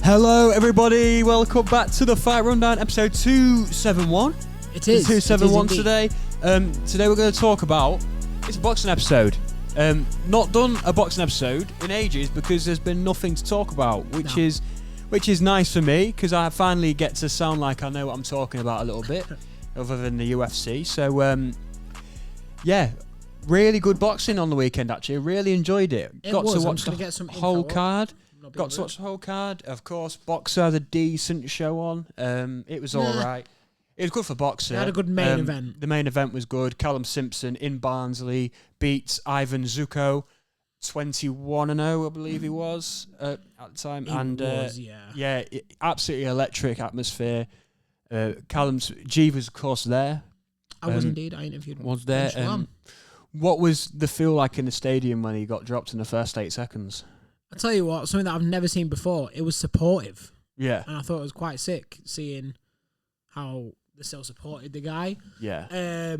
Hello, everybody. Welcome back to the Fight Rundown, episode 271. It is. 271 today. Today we're going to talk about... It's a boxing episode. Not done a boxing episode in ages because there's been nothing to talk about, which is nice for me because I finally get to sound like I know what I'm talking about a little bit, other than the UFC. So, yeah, really good boxing on the weekend, actually. Really enjoyed it. Got to watch the whole card. Got to watch the whole card. Of course, Boxer had a decent show on. It was all right. It was good for Boxer. They had a good main event. The main event was good. Callum Simpson in Barnsley beat Ivan Zuko, 21-0, I believe he was at the time. Absolutely electric atmosphere. G was, of course, there. I was indeed. I interviewed him. Was there. What was the feel like in the stadium when he got dropped in the first 8 seconds? I'll tell you what, something that I've never seen before. It was supportive. Yeah. And I thought it was quite sick seeing how they still supported the guy. Yeah.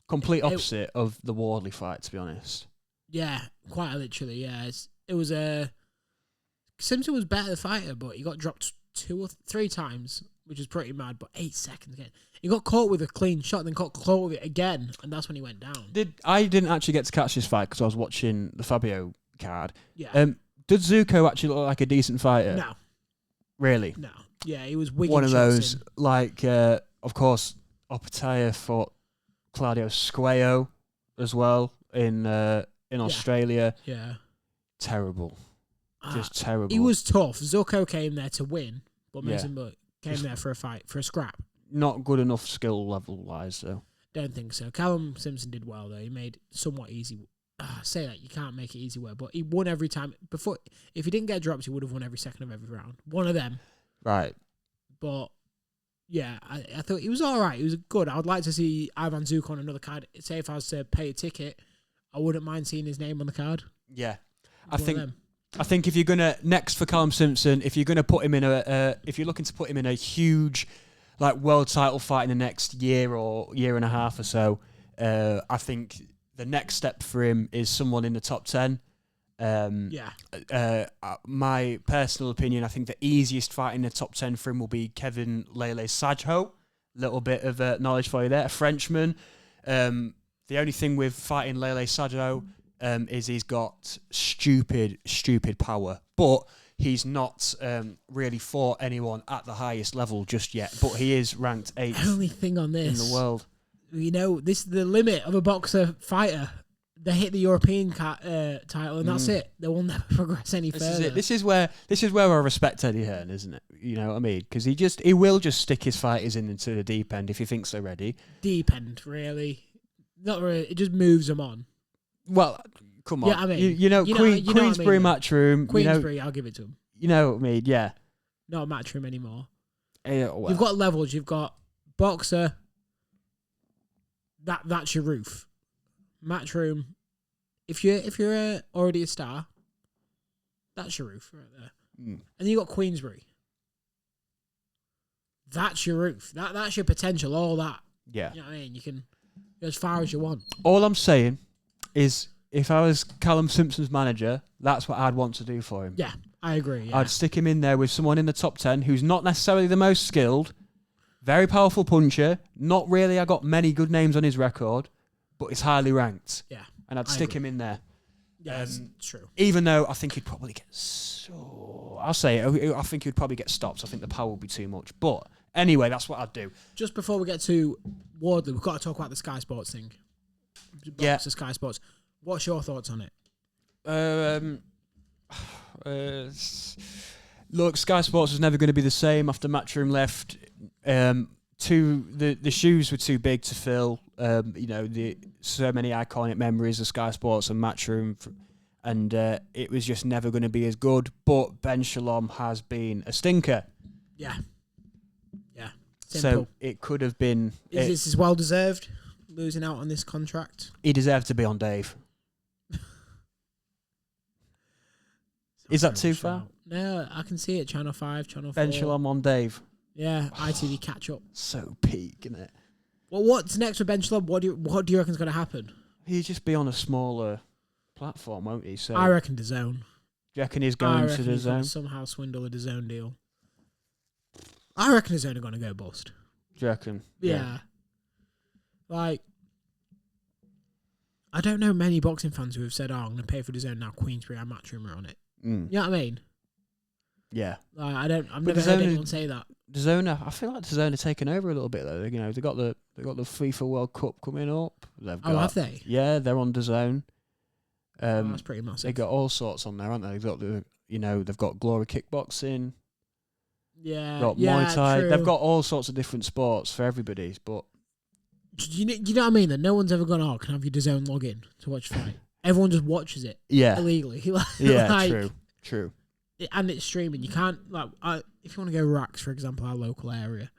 Complete opposite of the Wardley fight, to be honest. Yeah, quite literally, yeah. It was Simpson was better the fighter, but he got dropped 2 or 3 times, which is pretty mad, but 8 seconds again. He got caught with a clean shot, then got caught with it again, and that's when he went down. I didn't actually get to catch this fight because I was watching the Fabio card. Yeah. Did Zuko actually look like a decent fighter? No. Really? No. Yeah, he was wigging one of those, in. like, of course, Opataya fought Claudio Squeo as well in Australia. Yeah. Terrible. Just terrible. He was tough. Zuko came there to win, but Mason Butt came there for a fight, for a scrap. Not good enough skill level-wise, though. Don't think so. Callum Simpson did well, though. He made somewhat easy... say that, you can't make it easy work, but he won every time. Before, if he didn't get dropped, he would have won every second of every round. One of them. Right. But, yeah, I thought he was all right. He was good. I would like to see Ivan Zuko on another card. Say if I was to pay a ticket, I wouldn't mind seeing his name on the card. Yeah. I think if you're going to, next for Callum Simpson, if you're going to put him in if you're looking to put him in a huge, like, world title fight in the next year or year and a half or so, I think the next step for him is someone in the top 10. My personal opinion, I think the easiest fight in the top 10 for him will be Kevin Lele Sajho. Little bit of knowledge for you there. A Frenchman. The only thing with fighting Lele Sajho is he's got stupid power. But he's not really fought anyone at the highest level just yet. But he is ranked 8th only thing on this in the world. You know, this is the limit of a boxer fighter. They hit the European title, and that's it. They will never progress any further. This is where I respect Eddie Hearn, isn't it? You know what I mean? Because he will just stick his fighters into the deep end if he thinks they're ready. Deep end, really? Not really. It just moves them on. Well, come on. Yeah, I mean, Queensbury Matchroom. Queensbury, I'll give it to him. You know what I mean? Yeah. Not Matchroom anymore. Well. You've got levels. You've got boxer. That's your roof. Matchroom. If you're already a star, that's your roof right there. And then you got Queensbury. That's your roof. That's your potential. All that. Yeah. You know what I mean? You can go as far as you want. All I'm saying is, if I was Callum Simpson's manager, that's what I'd want to do for him. Yeah, I agree. Yeah. I'd stick him in there with someone in the top 10 who's not necessarily the most skilled. Very powerful puncher. Not really, I got many good names on his record, but it's highly ranked. Yeah. And I'd stick him in there. Yeah, it's true. Even though I think he'd probably get... I think he'd probably get stopped. I think the power would be too much. But anyway, that's what I'd do. Just before we get to Wardley, we've got to talk about the Sky Sports thing. The Sky Sports. What's your thoughts on it? Look, Sky Sports was never going to be the same after Matchroom left. The shoes were too big to fill. So many iconic memories of Sky Sports and Matchroom, and it was just never going to be as good. But Ben Shalom has been a stinker. Yeah. So Simple. it could have been. This is well deserved. Losing out on this contract. He deserved to be on Dave. Is that too far? No, I can see it. Channel 5, Channel 4. Ben Shalom on Dave. Yeah, ITV catch up. So peak, isn't it? Well, what's next with Ben Shalom? What do you reckon is going to happen? He'll just be on a smaller platform, won't he? So I reckon DAZN. Do you reckon he's I going to reckon the he's going zone? to somehow swindle a DAZN deal. I reckon he's only going to go bust. Do you reckon? Yeah. Like, I don't know many boxing fans who have said, I'm going to pay for DAZN now, Queensbury and Matchroom are on it. Mm. You know what I mean? Yeah. Like, I've But never heard anyone say that. DAZN, I feel like DAZN are taking over a little bit though. You know, they got the FIFA World Cup coming up. Have they? Yeah, they're on DAZN. That's pretty massive. They got all sorts on there, aren't they? They've got they've got Glory Kickboxing. Yeah. Got Muay Thai. True. They've got all sorts of different sports for everybody. But you know what I mean? That no one's ever gone, can I have your DAZN login to watch a fight? Everyone just watches it. Yeah. Illegally. Yeah. True. And it's streaming. You can't, if you want to go Racks, for example, our local area,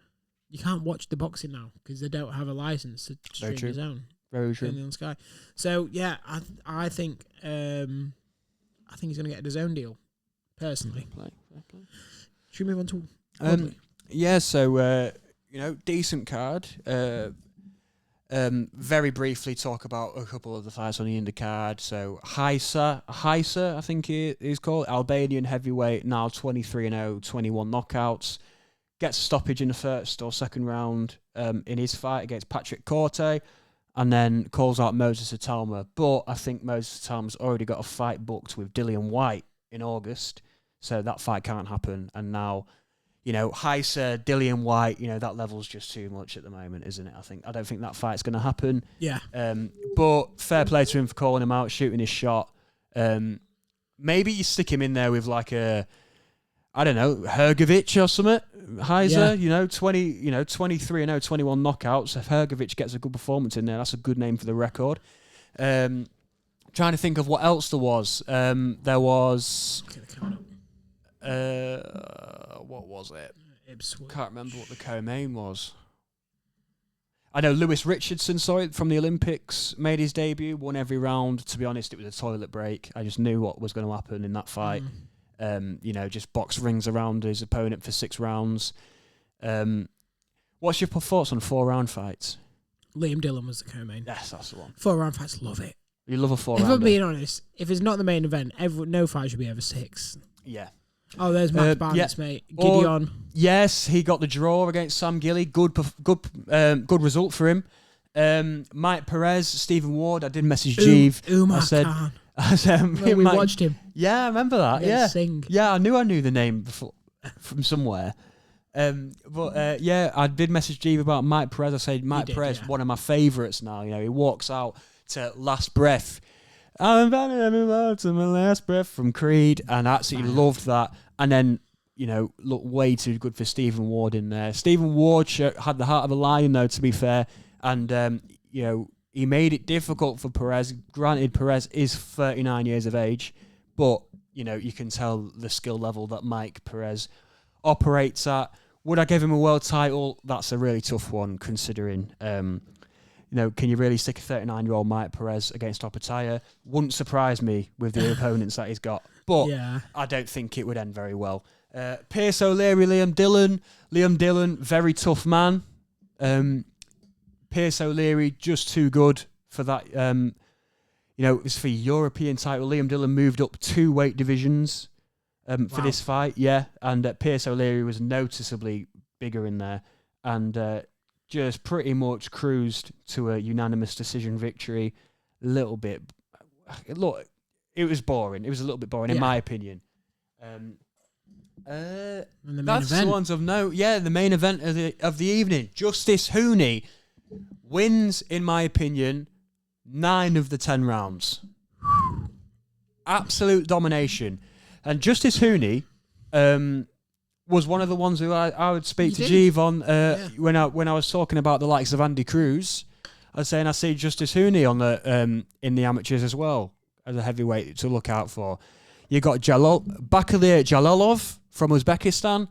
you can't watch the boxing now because they don't have a license to stream his own. Very true. On Sky. So yeah, I think he's going to get a DAZN deal. Personally. Play. Should we move on to Wardley? Yeah. So decent card. Very briefly talk about a couple of the fights on the undercard. So Heisa, I think it is called, Albanian heavyweight, now 23-0, 21 knockouts. Gets a stoppage in the first or second round in his fight against Patrick Corte, and then calls out Moses Atalma. But I think Moses Atalma's already got a fight booked with Dillian White in August, so that fight can't happen. And now, Heisa, Dillian White, that level's just too much at the moment, isn't it? I don't think that fight's going to happen. Yeah. But fair play to him for calling him out, shooting his shot. Maybe you stick him in there with like a, I don't know, Hrgovic or something. Heisa, 23-0, 21 knockouts. If Hrgovic gets a good performance in there, that's a good name for the record. Trying to think of what else there was. There was... what was it? Ipswich. Can't remember what the co-main was. I know Lewis Richardson from the Olympics made his debut, won every round. To be honest, it was a toilet break. I just knew what was going to happen in that fight. Just box rings around his opponent for 6 rounds. What's your thoughts on 4-round fights? Liam Dillon was the co-main. Yes, that's the one. 4-round fights, love it. You love a 4-rounder. If I'm being honest, if it's not the main event, no fight should be over 6. Yeah. Oh, there's Matt Barnes, mate. Gideon. Yes, he got the draw against Sam Gilly. Good result for him. Mike Perez, Stephen Ward. I did message Jeeve. I said, we watched him. Yeah, I remember that. Yeah, Sing. Yeah, I knew the name before from somewhere. I did message Jeeve about Mike Perez. I said Mike Perez, one of my favourites now. He walks out to Last Breath. I'm about to my last breath from Creed, and I absolutely loved that. And then, looked way too good for Stephen Ward in there. Stephen Ward had the heart of a lion, though, to be fair. And, he made it difficult for Perez. Granted, Perez is 39 years of age, but, you can tell the skill level that Mike Perez operates at. Would I give him a world title? That's a really tough one, considering... can you really stick a 39-year-old Mike Perez against Opataya? Wouldn't surprise me with the opponents that he's got. But I don't think it would end very well. Pierce O'Leary, Liam Dillon. Liam Dillon, very tough man. Pierce O'Leary, just too good for that. It's for European title. Liam Dillon moved up 2 weight divisions for this fight. Yeah, and Pierce O'Leary was noticeably bigger in there. And... just pretty much cruised to a unanimous decision victory. A little bit. Look, it was boring. It was a little bit boring, in my opinion. That's the ones of note. Yeah, the main event of the evening. Justice Hooney wins, in my opinion, 9 of the 10 rounds. Absolute domination. And Justice Hooney... was one of the ones who I would speak to Jeeve on when I was talking about the likes of Andy Cruz. I was saying I see Justice Hooney on the in the amateurs as well as a heavyweight to look out for. You got Bakalir Jalalov from Uzbekistan,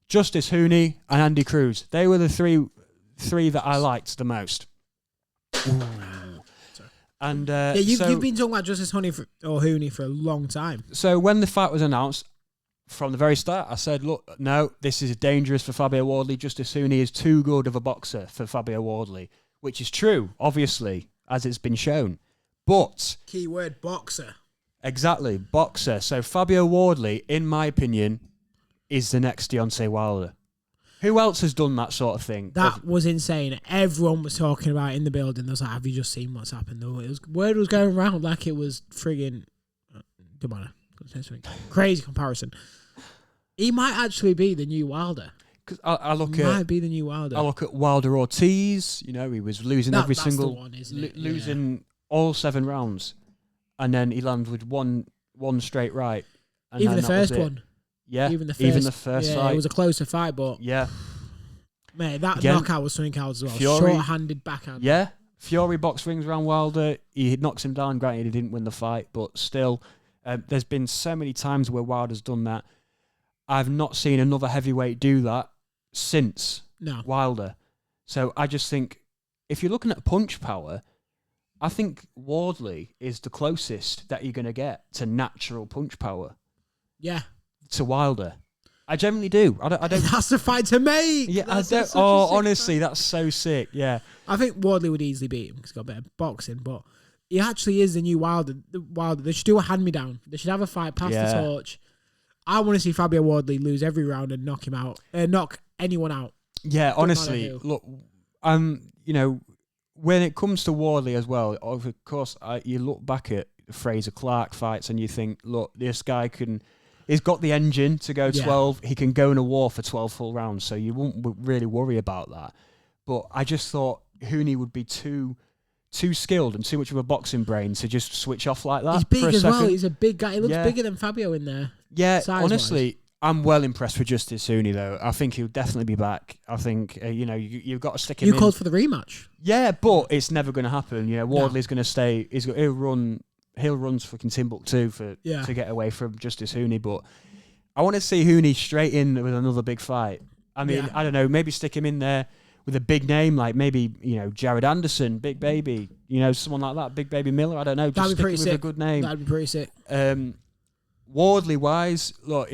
Justice Hooney, and Andy Cruz. They were the three that I liked the most. And you've been talking about Justice Hooney for a long time. So when the fight was announced, from the very start, I said, look, no, this is dangerous for Fabio Wardley. Justice Hooney is too good of a boxer for Fabio Wardley, which is true, obviously, as it's been shown. But... Keyword boxer. Exactly, boxer. So Fabio Wardley, in my opinion, is the next Deontay Wilder. Who else has done that sort of thing? That was insane. Everyone was talking about it in the building. They was like, have you just seen what's happened? Word was going around like it was friggin'... Don't matter. Crazy comparison. He might actually be the new Wilder. Because I look might be the new Wilder. I look at Wilder Ortiz. You know, he was losing every single... That's the one, isn't it? Losing all 7 rounds. And then he lands with one straight right. And even the first one. Yeah, even the first fight. It was a closer fight, but yeah, mate, that knockout was something else as well. Fury, short-handed backhand. Yeah, Fury box rings around Wilder. He knocks him down. Granted, he didn't win the fight, but still, there's been so many times where Wilder's done that. I've not seen another heavyweight do that since Wilder. So I just think, if you're looking at punch power, I think Wardley is the closest that you're going to get to natural punch power. Yeah. To Wilder. I generally do. I don't. That's the fight to make. Yeah, I don't. Oh, honestly, that's so sick. Yeah. I think Wardley would easily beat him because he's got better boxing, but he actually is the new Wilder. They should do a hand-me-down. They should have a fight, pass the torch. I want to see Fabio Wardley lose every round and knock him out. Knock anyone out. Yeah, honestly, look, you know, when it comes to Wardley as well, of course, you look back at Fraser Clark fights and you think, look, this guy he's got the engine to go 12. He can go in a war for 12 full rounds, so you won't really worry about that. But I just thought Hooney would be too skilled and too much of a boxing brain to just switch off like that. He's big for a as second. well. He's a big guy. He looks bigger than Fabio in there. Yeah, honestly, I'm well impressed with Justice Hooney, though. I think he'll definitely be back. I think, you've got to stick him in. You called for the rematch. Yeah, but it's never going to happen. You know, Wardley's going to stay. He'll run fucking Timbuktu to get away from Justice Hooney. But I want to see Hooney straight in with another big fight. I mean, I don't know, maybe stick him in there with a big name, like maybe, Jared Anderson, Big Baby, someone like that, Big Baby Miller. I don't know. Just stick him with a good name. That'd be pretty sick. Wardley wise, look,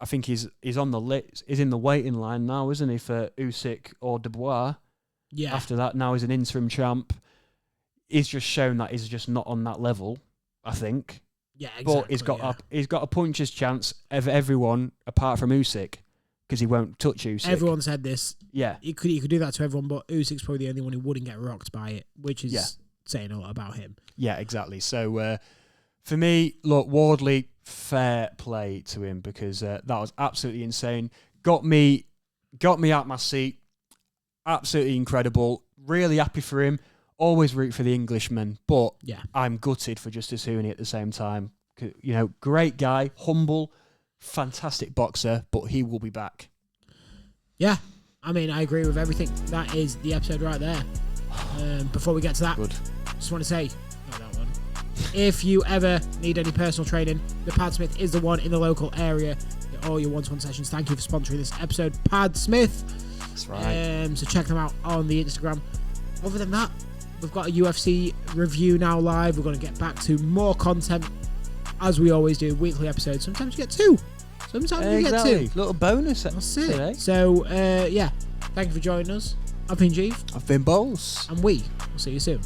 I think he's on the list. He's in the waiting line now, isn't he, for Usyk or Dubois? Yeah. After that, now he's an interim champ. He's just shown that he's just not on that level, I think. Yeah, exactly. But he's got a puncher's chance of everyone apart from Usyk, because he won't touch Usyk. Everyone said this. Yeah. He could do that to everyone, but Usyk's probably the only one who wouldn't get rocked by it, which is saying a lot about him. Yeah, exactly. So for me, look, Wardley, fair play to him, because that was absolutely insane. Got me out my seat. Absolutely incredible. Really happy for him. Always root for the Englishman, but I'm gutted for Justice Hooney at the same time. Great guy, humble, fantastic boxer, but he will be back. Yeah, I mean, I agree with everything. That is the episode right there. Before we get to that, just want to say, if you ever need any personal training, the Pad Smith is the one in the local area. Get all your one-to-one sessions. Thank you for sponsoring this episode, Pad Smith. That's right. So check them out on the Instagram. Other than that, we've got a UFC review now live. We're going to get back to more content, as we always do, weekly episodes. Sometimes you get 2. Sometimes you get 2. Little bonus. That's it. Today. So, thank you for joining us. I've been Jeeve. I've been Bowles. And we will see you soon.